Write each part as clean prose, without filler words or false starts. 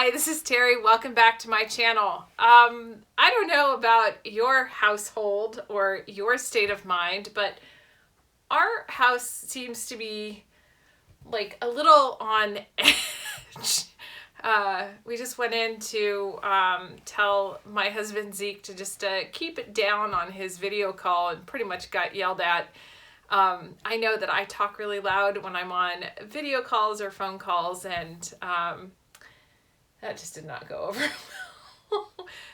Hi, this is Terri. Welcome back to my channel. I don't know about your household or your state of mind, but our house seems to be like a little on edge. We just went in to tell my husband Zeke to just keep it down on his video call and pretty much got yelled at. I know that I talk really loud when I'm on video calls or phone calls, and that just did not go over well.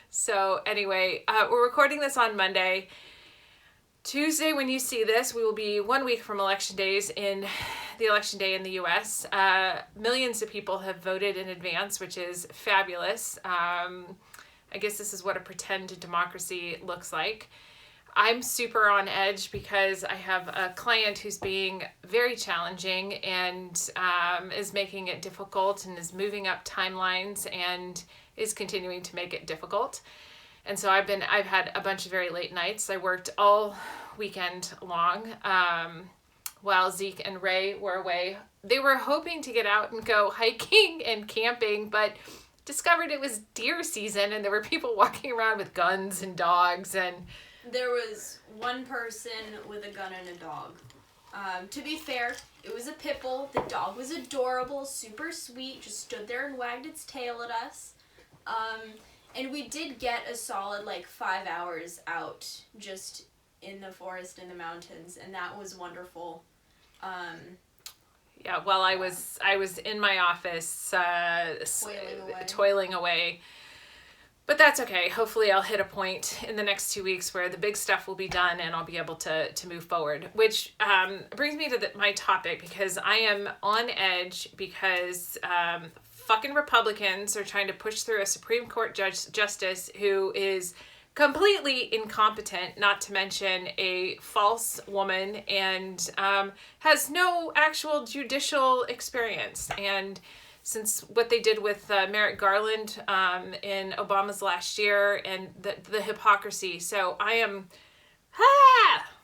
So anyway, we're recording this on Monday. Tuesday, when you see this, we will be 1 week from election days in the election day in the US. Millions of people have voted in advance, which is fabulous. I guess this is what a pretend democracy looks like. I'm super on edge because I have a client who's being very challenging and is making it difficult and is moving up timelines and is continuing to make it difficult. And so I've had a bunch of very late nights. I worked all weekend long while Zeke and Ray were away. They were hoping to get out and go hiking and camping, but discovered it was deer season and there were people walking around with guns and dogs, and there was one person with a gun and a dog. To be fair, it was a pit bull. The dog was adorable, super sweet, just stood there and wagged its tail at us. And we did get a solid 5 hours out just in the forest in the mountains, and that was wonderful. Yeah, well, I was in my office toiling away. But that's okay. Hopefully I'll hit a point in the next 2 weeks where the big stuff will be done and I'll be able to move forward, which brings me to my topic, because I am on edge because fucking Republicans are trying to push through a Supreme Court justice who is completely incompetent, not to mention a false woman, and has no actual judicial experience. And since what they did with Merrick Garland in Obama's last year, and the hypocrisy. So I am,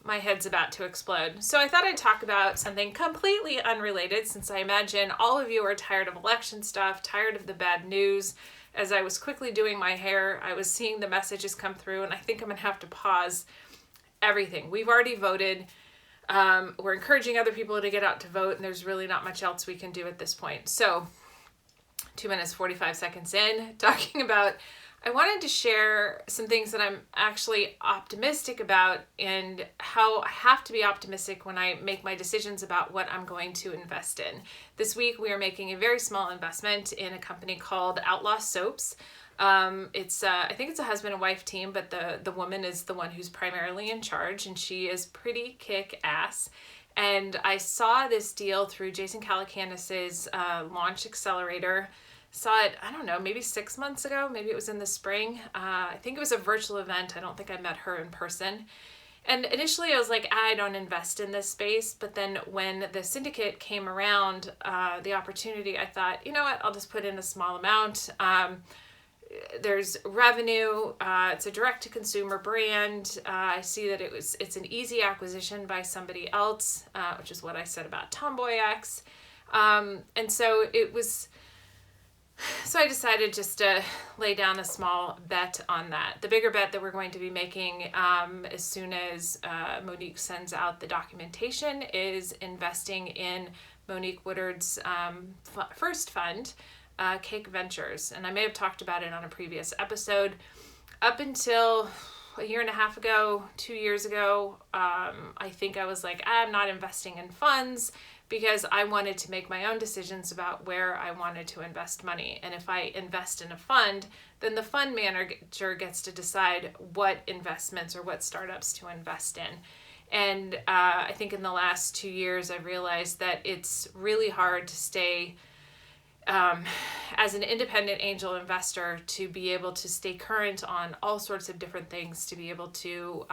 my head's about to explode. So I thought I'd talk about something completely unrelated, since I imagine all of you are tired of election stuff, tired of the bad news. As I was quickly doing my hair, I was seeing the messages come through, and I think I'm gonna have to pause everything. We've already voted. We're encouraging other people to get out to vote, and there's really not much else we can do at this point. So 2 minutes, 45 seconds in, talking about, I wanted to share some things that I'm actually optimistic about, and how I have to be optimistic when I make my decisions about what I'm going to invest in. This week, we are making a very small investment in a company called Outlaw Soaps. I think it's a husband and wife team, but the woman is the one who's primarily in charge, and she is pretty kick-ass. And I saw this deal through Jason Calacanis's launch accelerator. Saw it, I don't know, maybe 6 months ago. Maybe it was in the spring. I think it was a virtual event. I don't think I met her in person. And initially I was like, I don't invest in this space. But then when the syndicate came around, the opportunity, I thought, you know what, I'll just put in a small amount. There's revenue. It's a direct-to-consumer brand. I see that it's an easy acquisition by somebody else, which is what I said about Tomboy X. And so I decided just to lay down a small bet on that. The bigger bet that we're going to be making as soon as Monique sends out the documentation is investing in Monique Woodard's first fund, Cake Ventures. And I may have talked about it on a previous episode. Up until a year and a half ago, 2 years ago, I think I was like, I'm not investing in funds, because I wanted to make my own decisions about where I wanted to invest money. And if I invest in a fund, then the fund manager gets to decide what investments or what startups to invest in. And I think in the last 2 years, I've realized that it's really hard to stay as an independent angel investor, to be able to stay current on all sorts of different things, to be able to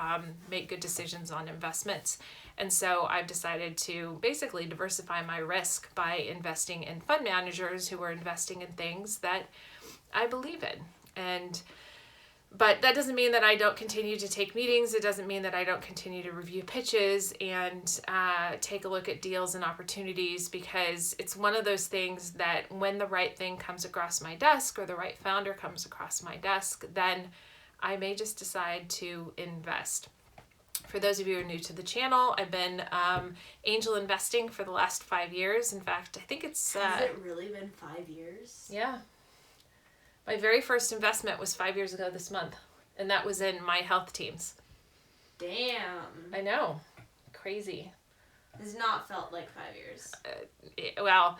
make good decisions on investments. And so I've decided to basically diversify my risk by investing in fund managers who are investing in things that I believe in. And But that doesn't mean that I don't continue to take meetings. It doesn't mean that I don't continue to review pitches and take a look at deals and opportunities, because it's one of those things that when the right thing comes across my desk or the right founder comes across my desk, then I may just decide to invest. For those of you who are new to the channel, I've been angel investing for the last 5 years. In fact, I think it's... Has it really been 5 years? Yeah. My very first investment was 5 years ago this month, and that was in my health teams. Damn. I know. Crazy. It's not felt like 5 years. Well,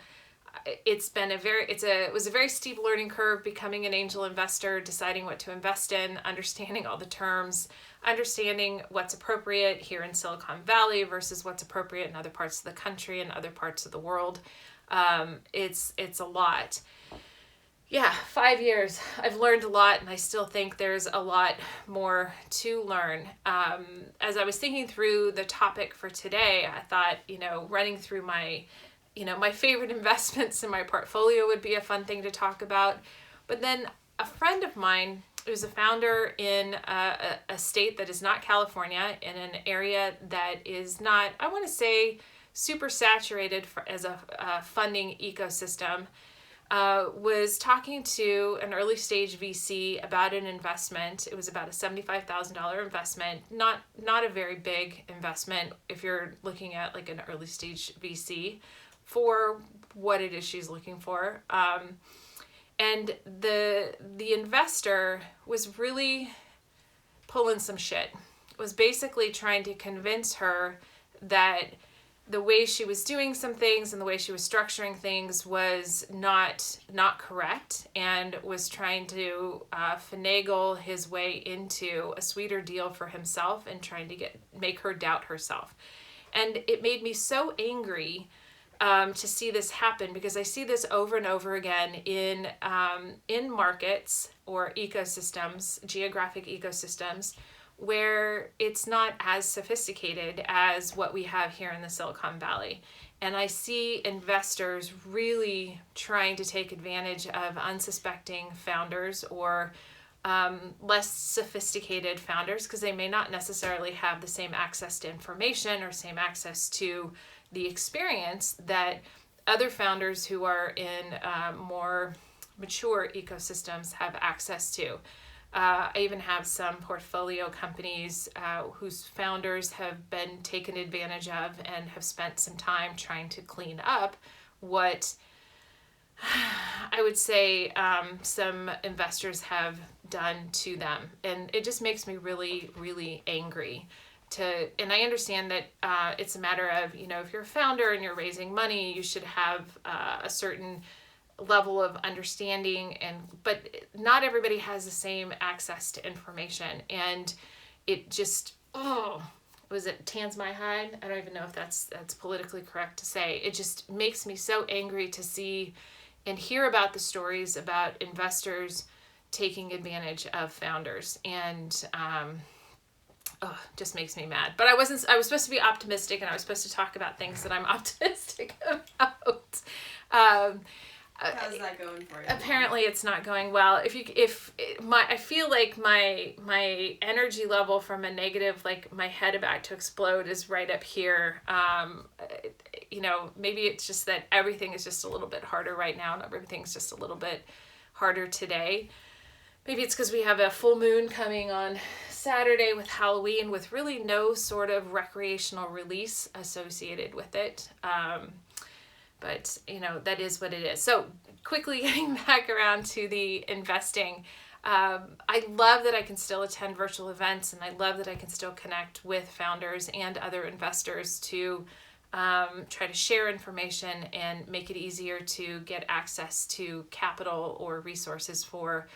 it was a very steep learning curve, becoming an angel investor, deciding what to invest in, understanding all the terms, understanding what's appropriate here in Silicon Valley versus what's appropriate in other parts of the country and other parts of the world. It's a lot. Yeah, 5 years. I've learned a lot, and I still think there's a lot more to learn. As I was thinking through the topic for today, I thought, running through my favorite investments in my portfolio would be a fun thing to talk about. But then a friend of mine, who's a founder in a state that is not California, in an area that is not, I want to say, super saturated as a funding ecosystem, was talking to an early stage VC about an investment. It was about a $75,000 investment, not a very big investment if you're looking at like an early stage VC for what it is she's looking for. And the investor was really pulling some shit. Was basically trying to convince her that the way she was doing some things and the way she was structuring things was not correct, and was trying to finagle his way into a sweeter deal for himself and trying to make her doubt herself. And it made me so angry to see this happen, because I see this over and over again in markets or ecosystems, geographic ecosystems, where it's not as sophisticated as what we have here in the Silicon Valley. And I see investors really trying to take advantage of unsuspecting founders or less sophisticated founders, because they may not necessarily have the same access to information or same access to the experience that other founders who are in more mature ecosystems have access to. I even have some portfolio companies whose founders have been taken advantage of and have spent some time trying to clean up what I would say some investors have done to them. And it just makes me really, really angry. And I understand that it's a matter of, if you're a founder and you're raising money, you should have a certain level of understanding, but not everybody has the same access to information, and it just was it tans my hide? I don't even know if that's politically correct to say. It just makes me so angry to see and hear about the stories about investors taking advantage of founders, and just makes me mad. But I was supposed to be optimistic, and I was supposed to talk about things that I'm optimistic about. How's that going for you? Apparently it's not going well. I feel like my energy level from a negative, like my head about to explode, is right up here. Maybe it's just that everything is just a little bit harder right now, and everything's just a little bit harder today. Maybe it's because we have a full moon coming on Saturday with Halloween, with really no sort of recreational release associated with it. But, that is what it is. So quickly getting back around to the investing, I love that I can still attend virtual events, and I love that I can still connect with founders and other investors to try to share information and make it easier to get access to capital or resources for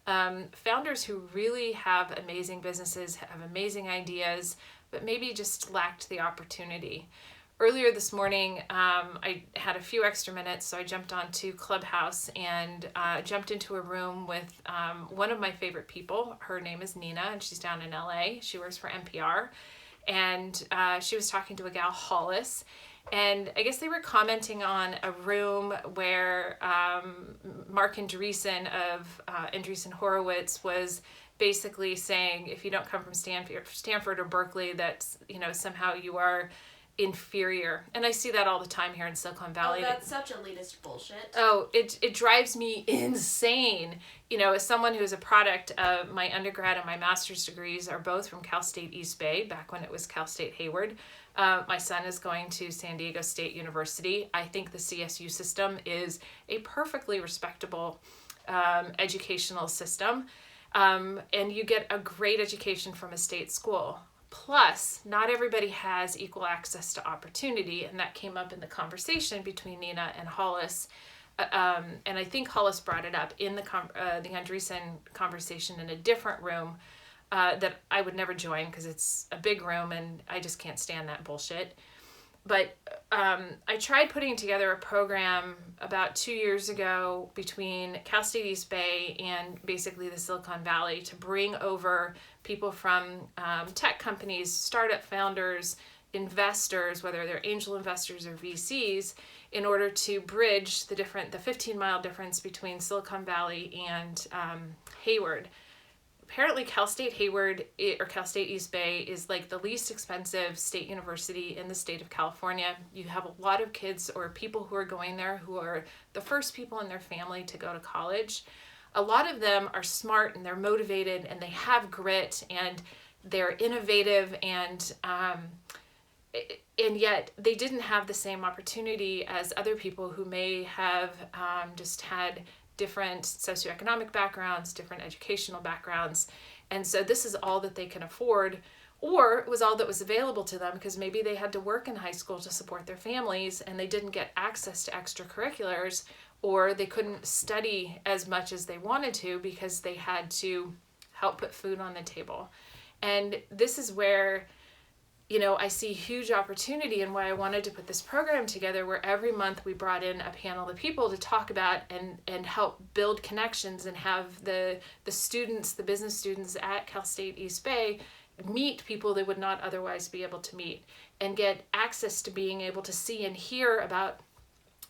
founders who really have amazing businesses, have amazing ideas, but maybe just lacked the opportunity. Earlier this morning, I had a few extra minutes, so I jumped onto Clubhouse and jumped into a room with one of my favorite people. Her name is Nina, and she's down in LA. She works for NPR, and she was talking to a gal, Hollis, And I guess they were commenting on a room where Mark Andreessen of Andreessen Horowitz was basically saying, if you don't come from Stanford or Berkeley, that's, somehow you are inferior. And I see that all the time here in Silicon Valley. Oh, that's such elitist bullshit. Oh, it drives me insane. As someone who's a product of my undergrad and my master's degrees are both from Cal State East Bay, back when it was Cal State Hayward. My son is going to San Diego State University. I think the CSU system is a perfectly respectable educational system. And you get a great education from a state school. Plus, not everybody has equal access to opportunity, and that came up in the conversation between Nina and Hollis. And I think Hollis brought it up in the Andreessen conversation in a different room that I would never join because it's a big room and I just can't stand that bullshit. But I tried putting together a program about 2 years ago between Cal State East Bay and basically the Silicon Valley to bring over people from tech companies, startup founders, investors, whether they're angel investors or VCs, in order to bridge the 15-mile difference between Silicon Valley and Hayward. Apparently Cal State Hayward or Cal State East Bay is like the least expensive state university in the state of California. You have a lot of kids or people who are going there who are the first people in their family to go to college. A lot of them are smart and they're motivated and they have grit and they're innovative and yet they didn't have the same opportunity as other people who may have just had different socioeconomic backgrounds, different educational backgrounds. And so this is all that they can afford, or it was all that was available to them because maybe they had to work in high school to support their families and they didn't get access to extracurriculars, or they couldn't study as much as they wanted to because they had to help put food on the table. And this is where I see huge opportunity and why I wanted to put this program together where every month we brought in a panel of people to talk about and help build connections and have the students, the business students at Cal State East Bay meet people they would not otherwise be able to meet and get access to being able to see and hear about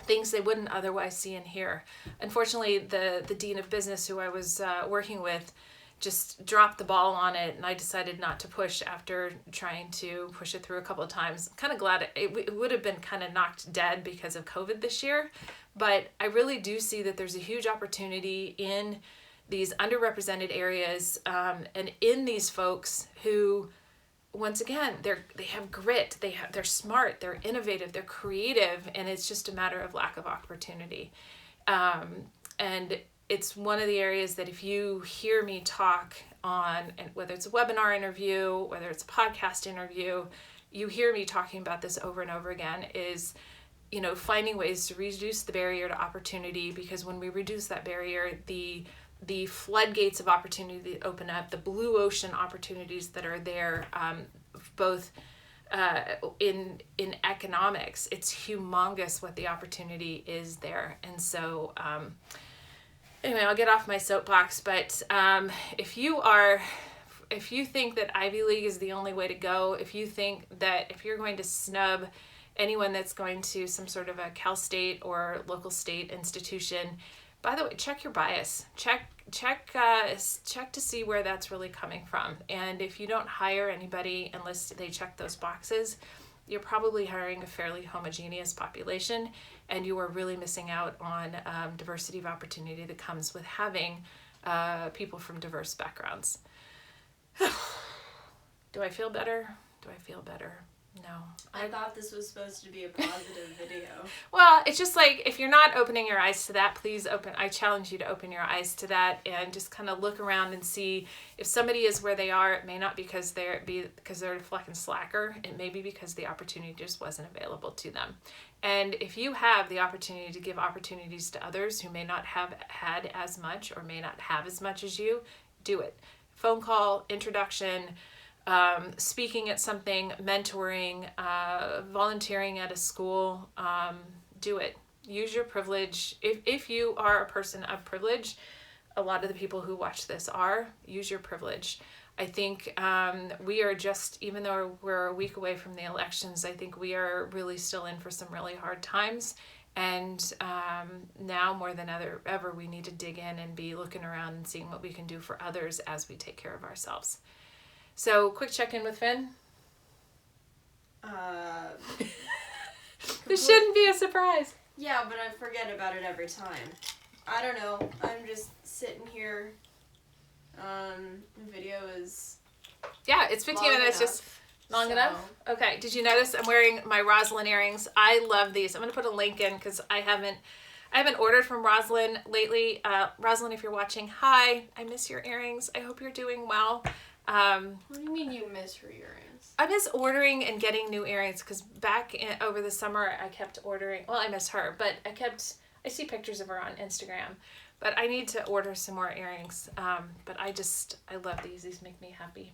things they wouldn't otherwise see and hear. Unfortunately, the dean of business who I was working with just dropped the ball on it, and I decided not to push after trying to push it through a couple of times. I'm kind of glad it would have been kind of knocked dead because of COVID this year, but I really do see that there's a huge opportunity in these underrepresented areas and in these folks who, once again, they have grit, they're smart, they're innovative, they're creative, and it's just a matter of lack of opportunity. And it's one of the areas that if you hear me talk on, and whether it's a webinar interview, whether it's a podcast interview, you hear me talking about this over and over again, is finding ways to reduce the barrier to opportunity, because when we reduce that barrier, the floodgates of opportunity open up, the blue ocean opportunities that are there, both in economics, it's humongous what the opportunity is there. And so anyway, I'll get off my soapbox, but if you think that Ivy League is the only way to go, if you think that if you're going to snub anyone that's going to some sort of a Cal State or local state institution, by the way, check your bias. Check to see where that's really coming from. And if you don't hire anybody unless they check those boxes, you're probably hiring a fairly homogeneous population, and you are really missing out on diversity of opportunity that comes with having people from diverse backgrounds. Do I feel better? No. I thought this was supposed to be a positive video. Well, it's just like, if you're not opening your eyes to that, I challenge you to open your eyes to that and just kind of look around and see if somebody is where they are. It may not because they're a fucking slacker. It may be because the opportunity just wasn't available to them. And if you have the opportunity to give opportunities to others who may not have had as much or may not have as much as you, do it. Phone call, introduction, speaking at something, mentoring, volunteering at a school, do it. Use your privilege. If you are a person of privilege, a lot of the people who watch this use your privilege. I think we are just, even though we're a week away from the elections, I think we are really still in for some really hard times. And now more than ever, we need to dig in and be looking around and seeing what we can do for others as we take care of ourselves. So, quick check-in with Finn. This shouldn't be a surprise. Yeah, but I forget about it every time. I don't know. I'm just sitting here. The video is... Yeah, it's 15 minutes, just long enough. Okay, did you notice I'm wearing my Roslynn earrings? I love these. I'm going to put a link in because I haven't ordered from Roslynn lately. Roslynn, if you're watching, hi. I miss your earrings. I hope you're doing well. What do you mean you miss her earrings? I miss ordering and getting new earrings because over the summer I kept ordering. Well, I miss her, but I see pictures of her on Instagram. But I need to order some more earrings. But I love these. These make me happy.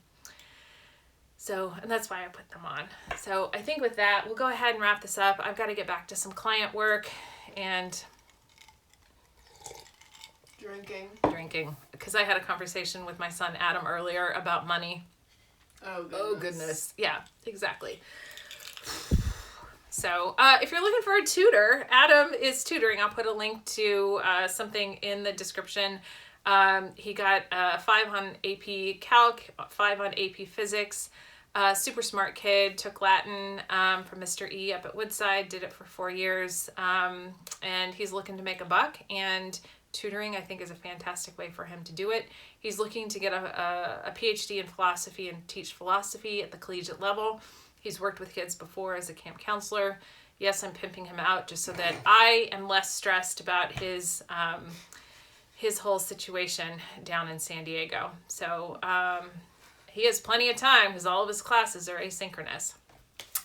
So, and that's why I put them on. So I think with that, we'll go ahead and wrap this up. I've got to get back to some client work and drinking. Because I had a conversation with my son Adam earlier about money. Oh goodness. Yeah, exactly. So if you're looking for a tutor, Adam is tutoring. I'll put a link to something in the description. He got 5 on AP Calc, 5 on AP Physics. Super smart kid, took Latin from Mr. E up at Woodside, did it for 4 years. And he's looking to make a buck. And tutoring, I think, is a fantastic way for him to do it. He's looking to get a PhD in philosophy and teach philosophy at the collegiate level. He's worked with kids before as a camp counselor. Yes, I'm pimping him out just so that I am less stressed about his whole situation down in San Diego. So he has plenty of time because all of his classes are asynchronous.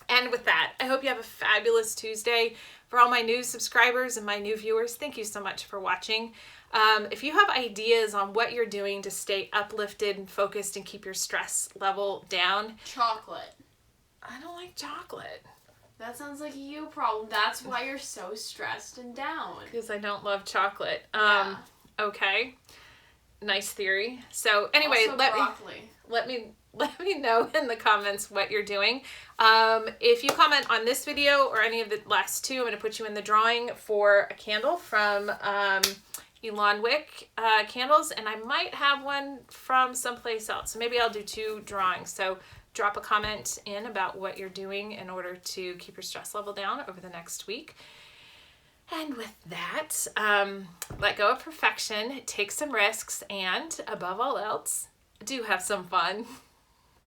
And with that, I hope you have a fabulous Tuesday. For all my new subscribers and my new viewers, thank you so much for watching. If you have ideas on what you're doing to stay uplifted and focused and keep your stress level down. Chocolate. I don't like chocolate. That sounds like a you problem. That's why you're so stressed and down. Because I don't love chocolate. Yeah. Okay. Nice theory. So anyway, Also let me know in the comments what you're doing. If you comment on this video or any of the last two, I'm going to put you in the drawing for a candle from Elon Wick candles, and I might have one from someplace else. So maybe I'll do 2 drawings. So drop a comment in about what you're doing in order to keep your stress level down over the next week. And with that, let go of perfection, take some risks, and above all else, do have some fun.